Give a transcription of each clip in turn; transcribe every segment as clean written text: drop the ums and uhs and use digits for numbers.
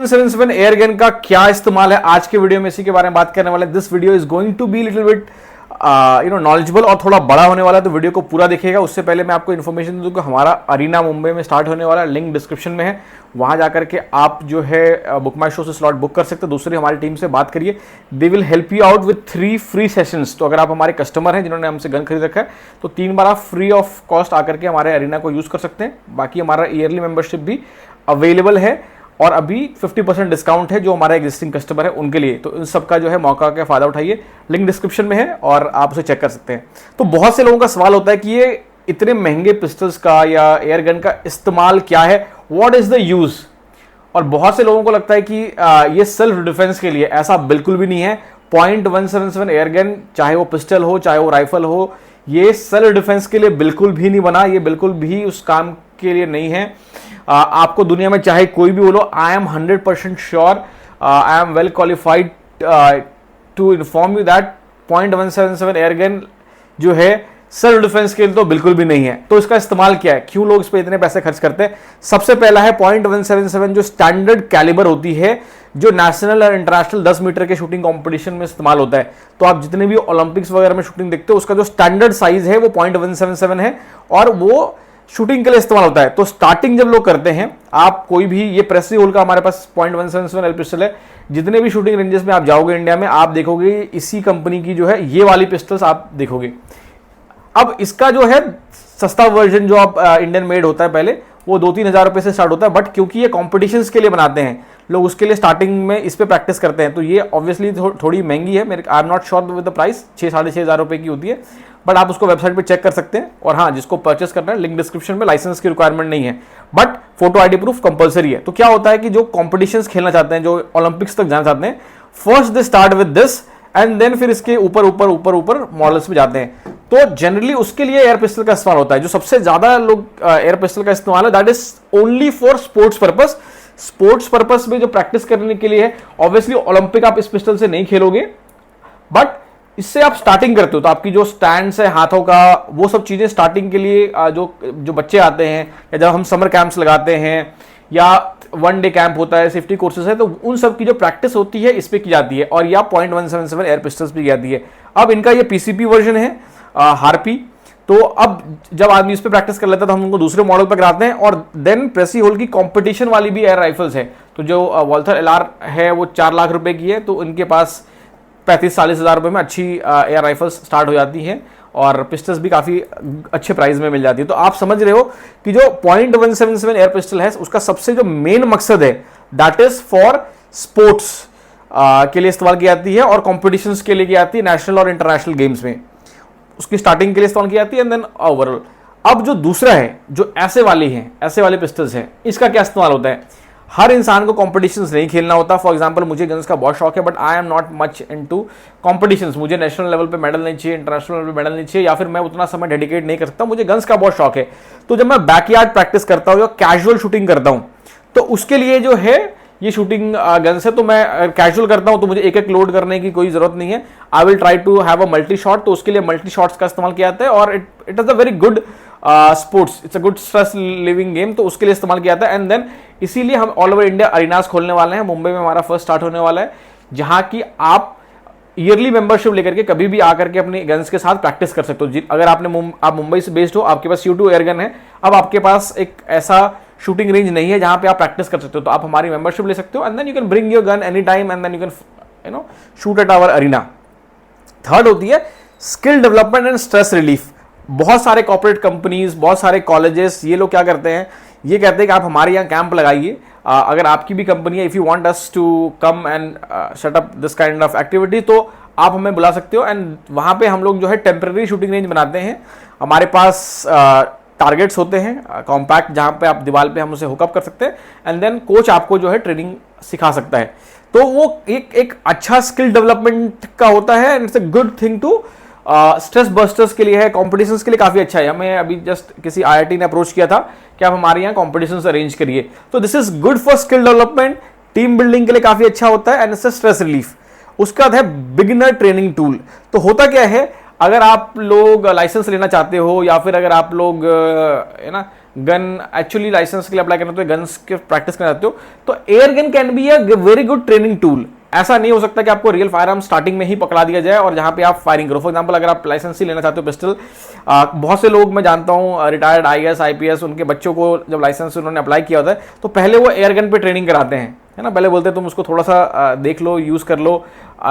777 air gun का क्या इस्तेमाल है आज के वीडियो में, इसी के बारे में बात करने वाले हैं। This video is going to be little bit knowledgeable और थोड़ा बड़ा होने वाला है, तो वीडियो को पूरा देखिएगा। उससे पहले मैं आपको इन्फॉर्मेशन दूं कि हमारा अरीना मुंबई में स्टार्ट होने वाला है, लिंक डिस्क्रिप्शन में है, वहां जाकर के आप जो है बुक माई शो से स्लॉट बुक कर सकते हैं। दूसरी हमारी टीम से बात करिए, they will help you out with 3 free sessions. तो अगर आप हमारे कस्टमर हैं जिन्होंने हमसे गन खरीद रखा है तो 3 बार आप फ्री ऑफ कॉस्ट आकर के हमारे अरीना को यूज कर सकते हैं। बाकी हमारा ईयरली मेंबरशिप भी अवेलेबल है और अभी 50% डिस्काउंट है जो हमारा एग्जिस्टिंग कस्टमर है उनके लिए। तो इन सब का जो है मौका का फायदा उठाइए, लिंक डिस्क्रिप्शन में है और आप उसे चेक कर सकते हैं। तो बहुत से लोगों का सवाल होता है कि ये इतने महंगे पिस्टल्स का या एयर गन का इस्तेमाल क्या है, व्हाट इज द यूज। और बहुत से लोगों को लगता है कि ये सेल्फ डिफेंस के लिए, ऐसा बिल्कुल भी नहीं है। .177 एयर गन, चाहे वो पिस्टल हो चाहे वो राइफल हो, ये सेल्फ डिफेंस के लिए बिल्कुल भी नहीं बना, ये बिल्कुल भी उस काम के लिए नहीं है। आपको दुनिया में चाहे कोई भी बोलो, I am 100% sure, I am well qualified to inform you that .177 air gun जो है सेल्फ डिफेंस के लिए तो बिल्कुल भी नहीं है। तो इसका इस्तेमाल क्या है, क्यों लोग इस पर इतने पैसे खर्च करते हैं? सबसे पहला है .177 जो स्टैंडर्ड कैलिबर होती है, जो नेशनल और इंटरनेशनल 10 मीटर के शूटिंग कंपटीशन में इस्तेमाल होता है। तो आप जितने भी ओलंपिक्स वगैरह में शूटिंग देखते हो, उसका जो स्टैंडर्ड साइज है वो .177 है और वो शूटिंग के लिए इस्तेमाल होता है। तो स्टार्टिंग जब लोग करते हैं, आप कोई भी, ये प्रेसी होल का हमारे पास .177 एल पिस्टल है, जितने भी शूटिंग रेंजेस में आप जाओगे इंडिया में, आप देखोगे इसी कंपनी की जो है ये वाली पिस्टल्स आप देखोगे। अब इसका जो है सस्ता वर्जन जो आप इंडियन मेड होता है पहले, वो 2-3 हज़ार रुपए से स्टार्ट होता है। बट क्योंकि ये कॉम्पिटिशन्स के लिए बनाते हैं लोग, उसके लिए स्टार्टिंग में इस पे प्रैक्टिस करते हैं, तो ये ऑब्वियसली थोड़ी महंगी है। मेरे I am not sure with the price, 6-6.5 हज़ार रुपए की होती है, बट आप उसको वेबसाइट पे चेक कर सकते हैं। और हाँ, जिसको परचेस करना है, लिंक डिस्क्रिप्शन में, लाइसेंस की रिक्वायरमेंट नहीं है, but photo ID proof compulsory है। तो क्या होता है कि जो कॉम्पिटिशन्स खेलना चाहते हैं, जो ओलंपिक्स तक जाना चाहते हैं, first they start with this and then फिर इसके ऊपर ऊपर ऊपर ऊपर मॉडल्स में जाते हैं। तो जनरली उसके लिए एयर पिस्टल का इस्तेमाल होता है। जो सबसे ज्यादा लोग एयर पिस्टल का इस्तेमाल है, that is only for sports purpose. Sports purpose में जो प्रैक्टिस करने के लिए है, ऑब्वियसली ओलंपिक आप इस पिस्टल से नहीं खेलोगे, बट इससे आप स्टार्टिंग करते हो तो आपकी जो स्टैंड है हाथों का, वो सब चीजें स्टार्टिंग के लिए जो बच्चे आते हैं, या जब हम समर कैंप्स लगाते हैं या 1 डे कैंप होता है, सेफ्टी कोर्सेज है, तो उन सब की जो प्रैक्टिस होती है इस पे की जाती है। और या .177 एयर पिस्टल्स भी की जाती है। अब इनका ये पीसीपी वर्जन है, हार्पी। तो अब जब आदमी इस पे प्रैक्टिस कर लेता है तो हम उनको दूसरे मॉडल पर कराते हैं। और देन प्रेसी होल की कंपटीशन वाली भी एयर राइफल्स है। तो जो वॉल्थर एलआर है वो 4 लाख रुपए की है, तो इनके पास 35-40 हज़ार रुपए में अच्छी एयर राइफल्स स्टार्ट हो जाती हैं और पिस्टल्स भी काफ़ी अच्छे प्राइस में मिल जाती है। तो आप समझ रहे हो कि जो .177 एयर पिस्टल है, उसका सबसे जो मेन मकसद है, दैट इज फॉर स्पोर्ट्स के लिए इस्तेमाल की जाती है और कॉम्पिटिशन्स के लिए की जाती है, नेशनल और इंटरनेशनल गेम्स में उसकी स्टार्टिंग के लिए इस्तेमाल की जाती है, एंड देन ओवरऑल। अब जो दूसरा है, जो ऐसे वाले पिस्टल्स हैं, इसका क्या इस्तेमाल होता है? हर इंसान को कॉम्पिटिशन्स नहीं खेलना होता। फॉर एग्जांपल, मुझे गन्स का बहुत शौक है, but I am not much into competitions. मुझे नेशनल लेवल पे मेडल नहीं चाहिए, इंटरनेशनल लेवल पे मेडल नहीं चाहिए, या फिर मैं उतना समय डेडिकेट नहीं कर सकता। मुझे गन्स का बहुत शौक है, तो जब मैं बैकयार्ड प्रैक्टिस करता हूँ या कैजुअल शूटिंग करता हूँ, तो उसके लिए जो है ये शूटिंग गन्स है, तो मैं कैजुअल करता हूं तो मुझे एक लोड करने की कोई जरूरत नहीं है। I will try to have a multi shot, तो उसके लिए मल्टी शॉट्स का इस्तेमाल किया जाता है। और it is a very good sports, it's a good stress living game, तो उसके लिए इस्तेमाल किया जाता है। एंड देन इसीलिए हम ऑल ओवर इंडिया अरीनास खोलने वाले हैं। मुंबई में हमारा फर्स्ट स्टार्ट होने वाला है, जहां की आप ईयरली मेंबरशिप लेकर के कभी भी आकर के अपने गन्स के साथ प्रैक्टिस कर सकते हो। अगर आप मुंबई से बेस्ड हो, आपके पास U2 एयर गन है, अब आपके पास एक ऐसा शूटिंग रेंज नहीं है जहां पे आप प्रैक्टिस कर सकते हो, तो आप हमारी मेंबरशिप ले सकते हो, and then you can bring your gun any time and then you can shoot at our arena. Third होती है skill development and stress relief. बहुत सारे कॉर्पोरेट कंपनीज, बहुत सारे कॉलेजेस, ये लोग क्या करते हैं, ये कहते हैं कि आप हमारे यहाँ कैंप लगाइए। अगर आपकी भी कंपनी है, if you want us to come and set up this kind of activity, तो आप हमें बुला सकते हो। एंड वहां पे हम लोग जो है टेम्पररी शूटिंग रेंज बनाते हैं। हमारे पास टारगेट्स होते हैं कॉम्पैक्ट, जहां पे आप दीवार पे हम उसे हुकअप कर सकते हैं, एंड देन कोच आपको जो है ट्रेनिंग सिखा सकता है। तो वो एक अच्छा स्किल डेवलपमेंट का होता है, and it's a good thing to stress busters के लिए है, कॉम्पिटिशन्स के लिए काफी अच्छा है। हमें अभी जस्ट किसी IIT ने अप्रोच किया था कि आप हमारे यहाँ कॉम्पिटिशन्स अरेंज करिए, तो this is good for skill development, team building के लिए काफी अच्छा होता है, एंड इट्स स्ट्रेस रिलीफ। उसका है बिगिनर ट्रेनिंग टूल। तो होता क्या है, अगर आप लोग लाइसेंस लेना चाहते हो, या फिर अगर आप लोग है ना गन एक्चुअली लाइसेंस के लिए अप्लाई करना, तो गन्स के प्रैक्टिस करना चाहते हो, तो air gun can be a very good training tool. ऐसा नहीं हो सकता कि आपको रियल फायर आर्म स्टार्टिंग में ही पकड़ा दिया जाए और जहां पे आप फायरिंग करो। फॉर एग्जांपल, अगर आप लाइसेंस ही लेना चाहते हो पिस्टल, बहुत से लोग मैं जानता हूं रिटायर्ड आईएएस आईपीएस, उनके बच्चों को जब लाइसेंस उन्होंने अप्लाई किया होता है तो पहले वो एयर गन पे ट्रेनिंग कराते हैं, है ना। पहले बोलते हैं तुम उसको थोड़ा सा देख लो, यूज कर लो,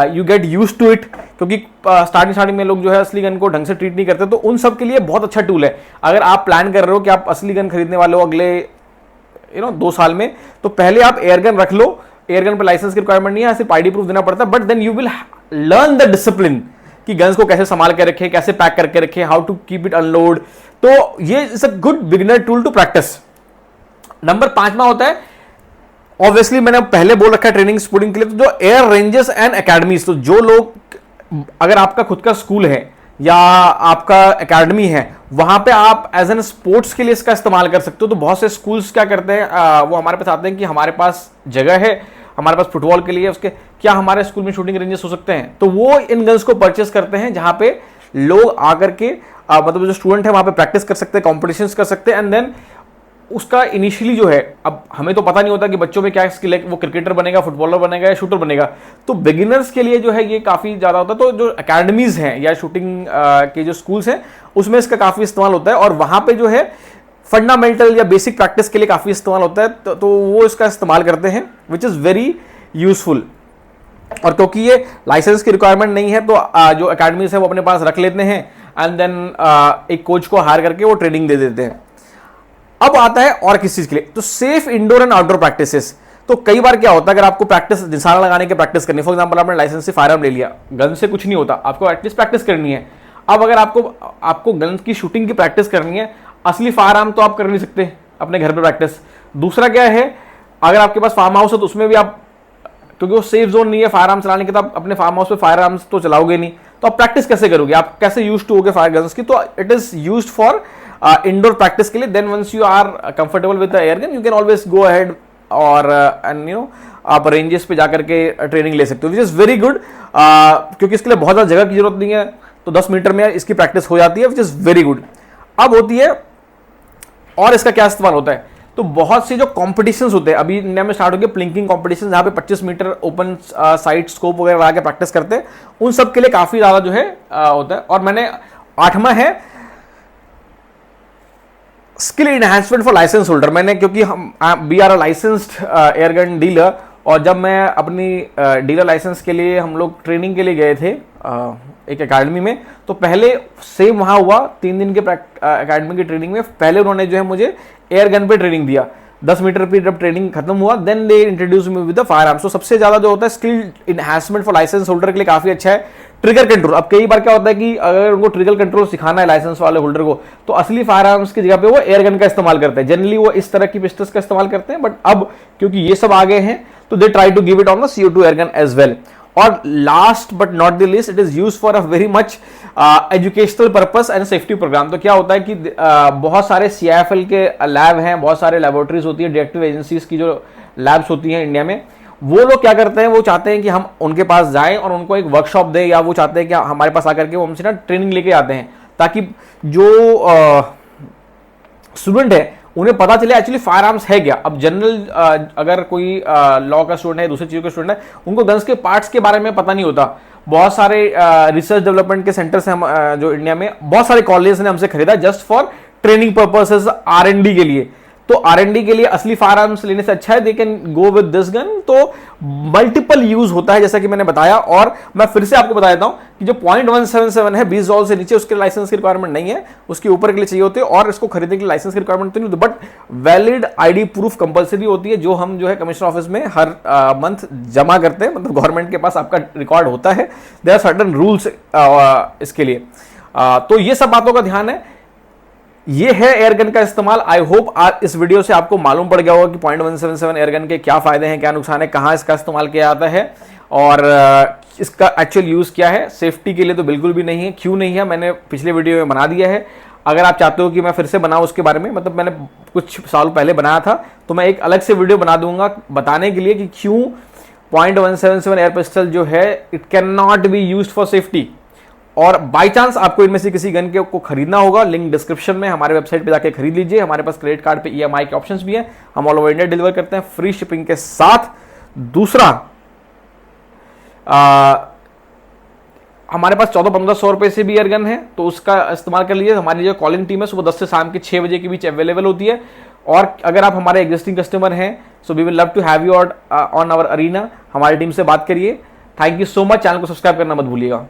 you get use to it, क्योंकि स्टार्टिंग में लोग जो है असली गन को ढंग से ट्रीट नहीं करते। तो उन सब के लिए बहुत अच्छा टूल है। अगर आप प्लान कर रहे हो कि आप असली गन खरीदने वाले हो अगले 2 साल में, तो पहले आप एयर गन रख लो। एयर गन पे लाइसेंस की रिक्वायरमेंट नहीं है, सिर्फ आईडी प्रूफ देना पड़ता है, but then you will learn the discipline कि गन्स को कैसे संभाल के रखें, कैसे पैक करके रखें, how to keep it unload. तो ये is a good beginner tool to practise. Number 5 होता है, ऑब्वियसली मैंने पहले बोल रखा है ट्रेनिंग स्पोर्टिंग के लिए, तो जो एयर रेंजेस एंड एकेडमीज, तो जो लोग, अगर आपका खुद का स्कूल है या आपका एकेडमी है, वहां पे आप एज एन स्पोर्ट्स के लिए इसका इस्तेमाल कर सकते हो। तो बहुत से स्कूल्स क्या करते हैं, वो हमारे पास आते हैं कि हमारे पास जगह है, हमारे पास फुटबॉल के लिए, उसके क्या हमारे स्कूल में शूटिंग रेंजेस हो सकते हैं, तो वो इन गन्स को परचेस करते हैं जहां पे लोग आकर के मतलब जो स्टूडेंट है वहां पे प्रैक्टिस कर सकते हैं, कॉम्पिटिशंस कर सकते हैं, एंड देन उसका इनिशियली जो है, अब हमें तो पता नहीं होता कि बच्चों में क्या स्किल है, वो क्रिकेटर बनेगा, फुटबॉलर बनेगा या शूटर बनेगा। तो बिगिनर्स के लिए जो है ये काफी ज्यादा होता है। तो जो एकेडमीज हैं या शूटिंग के जो स्कूल्स हैं उसमें इसका काफी इस्तेमाल होता है, और वहां पे जो है फंडामेंटल या बेसिक प्रैक्टिस के लिए काफी इस्तेमाल होता है। तो वो इसका इस्तेमाल करते हैं, विच इज वेरी यूजफुल। और क्योंकि ये लाइसेंस की रिक्वायरमेंट नहीं है, तो जो एकेडमीज है वो अपने पास रख लेते हैं, एंड देन एक कोच को हायर करके वो ट्रेनिंग दे देते हैं। अब आता है और किस चीज के लिए, तो safe indoor and outdoor practices. तो कई बार क्या होता है, अगर आपको प्रैक्टिस निशाना लगाने की प्रैक्टिस करनी, फॉर एग्जांपल आपने लाइसेंस से फायर आर्म ले लिया, गन से कुछ नहीं होता, आपको एटलीस्ट प्रैक्टिस करनी है। अब अगर आपको गन की शूटिंग की प्रैक्टिस करनी है, असली फायर आर्म तो आप कर नहीं सकते अपने घर पे प्रैक्टिस। दूसरा क्या है, अगर आपके पास फार्म हाउस है तो उसमें भी आप, क्योंकि वो सेफ जोन नहीं है फायर आर्म चलाने के, तो आप अपने फार्म हाउस पे फायर आर्म्स तो चलाओगे नहीं, तो आप प्रैक्टिस कैसे करोगे, आप कैसे यूज टू होगे फायर गन्स की। तो it is used for indoor practice के लिए। Then once you are comfortable with the air gun, you can always go ahead और एंड आप रेंजेस पे जाकर के ट्रेनिंग ले सकते हो, विच इज वेरी गुड, क्योंकि इसके लिए बहुत ज़्यादा जगह की जरूरत नहीं है, तो 10 मीटर में इसकी प्रैक्टिस हो जाती है, विच इज वेरी गुड। अब होती है, और इसका क्या इस्तेमाल होता है, तो बहुत से जो कॉम्पिटिशन्स होते हैं, अभी इंडिया में स्टार्ट हो गए प्लिंकिंग कॉम्पिटिशन, जहां पे 25 मीटर ओपन साइड स्कोप वगैरह लगा के प्रैक्टिस करते हैं, उन सब के लिए काफी ज्यादा जो है होता है। और मैंने 8वां है skill enhancement for licence holder. मैंने, क्योंकि हम we are a licensed airgun dealer, और जब मैं अपनी डीलर लाइसेंस के लिए हम लोग ट्रेनिंग के लिए गए थे एक एकेडमी में, तो पहले सेम वहाँ हुआ 3 दिन के एकेडमी की ट्रेनिंग में, पहले उन्होंने जो है मुझे एयर गन पे ट्रेनिंग दिया। 10 मीटर पे जब ट्रेनिंग खत्म हुआ, then they introduce me with the firearms. तो सबसे ज्यादा जो होता है skill enhancement for licence holder के लिए काफी अच्छा है। ट्रिगर कंट्रोल, अब कई बार क्या होता है कि अगर उनको ट्रिगर कंट्रोल सिखाना है लाइसेंस वाले होल्डर को, तो असली फायर आर्म्स की जगह पे वो एयर गन का इस्तेमाल करते हैं। जनरली वो इस तरह की पिस्टल्स का इस्तेमाल करते हैं, बट अब क्योंकि ये सब आ गए हैं, तो they try to give it on the CO2 air gun as well. और last but not the least, it is use for a very much educational purpose and safety program. तो क्या होता है कि बहुत सारे CIFL के लैब हैं, बहुत सारे लेबोरेटरीज होती है, डायरेक्टिव एजेंसीज की जो लैब्स होती हैं इंडिया में, वो लोग क्या करते हैं, वो चाहते हैं कि हम उनके पास जाएं और उनको एक वर्कशॉप दें, या वो चाहते हैं कि हमारे पास आकर के वो हमसे ना ट्रेनिंग लेके आते हैं, ताकि जो स्टूडेंट है उन्हें पता चले एक्चुअली फायर आर्म्स है क्या। अब जनरल अगर कोई लॉ का स्टूडेंट है, दूसरी चीज़ों का स्टूडेंट है, उनको गन्स के पार्ट्स के बारे में पता नहीं होता। बहुत सारे रिसर्च डेवलपमेंट के सेंटर्स हैं जो इंडिया में, बहुत सारे कॉलेज ने हमसे खरीदा just for training purposes, R&D के लिए। तो R&D के लिए असली फायर आर्म्स लेने से अच्छा है they can go with this gun. तो मल्टीपल यूज होता है, जैसा कि मैंने बताया। और मैं फिर से आपको बता देता हूं कि जो 0.177 है 20 डॉलर से नीचे, उसके लाइसेंस की रिक्वायरमेंट नहीं है, उसके ऊपर के लिए चाहिए होते हैं, और इसको खरीदने के लिए लाइसेंस की रिक्वायरमेंट तो नहीं होती, but valid ID proof compulsory होती है, जो हम जो है कमिश्नर ऑफिस में हर मंथ जमा करते हैं। मतलब गवर्नमेंट के पास आपका रिकॉर्ड होता है, देयर आर सर्टेन रूल्स इसके लिए। तो ये सब बातों का ध्यान है। ये है एयरगन का इस्तेमाल। आई होप आज इस वीडियो से आपको मालूम पड़ गया होगा कि 0.177 एयरगन के क्या फायदे हैं, क्या नुकसान है, कहां इसका इस्तेमाल किया जाता है, और इसका एक्चुअल यूज क्या है। सेफ्टी के लिए तो बिल्कुल भी नहीं है। क्यों नहीं है, मैंने पिछले वीडियो में बना दिया है। अगर आप चाहते हो कि मैं फिर से बनाऊं उसके बारे में, मतलब मैंने कुछ साल पहले बनाया था, तो मैं एक अलग से वीडियो बना दूंगा बताने के लिए कि क्यों 0.177 एयर पिस्टल जो है it can not be used for safety. और बाई चांस आपको इनमें से किसी गन के को खरीदना होगा, लिंक डिस्क्रिप्शन में, हमारे वेबसाइट पे जाके खरीद लीजिए। हमारे पास क्रेडिट कार्ड पे ईएमआई के ऑप्शंस भी हैं, हम ऑल ओवर इंडिया डिलीवर करते हैं फ्री शिपिंग के साथ। दूसरा, हमारे पास 1400-1500 रुपए से भी एयरगन है, तो उसका इस्तेमाल कर लीजिए। हमारी जो कॉलिंग टीम है सुबह 10 से शाम के 6 बजे के बीच अवेलेबल होती है। और अगर आप हमारे एग्जिस्टिंग कस्टमर हैं, so we will love to have you on our arena. हमारी टीम से बात करिए। Thank you so much. Channel को सब्सक्राइब करना मत भूलिएगा।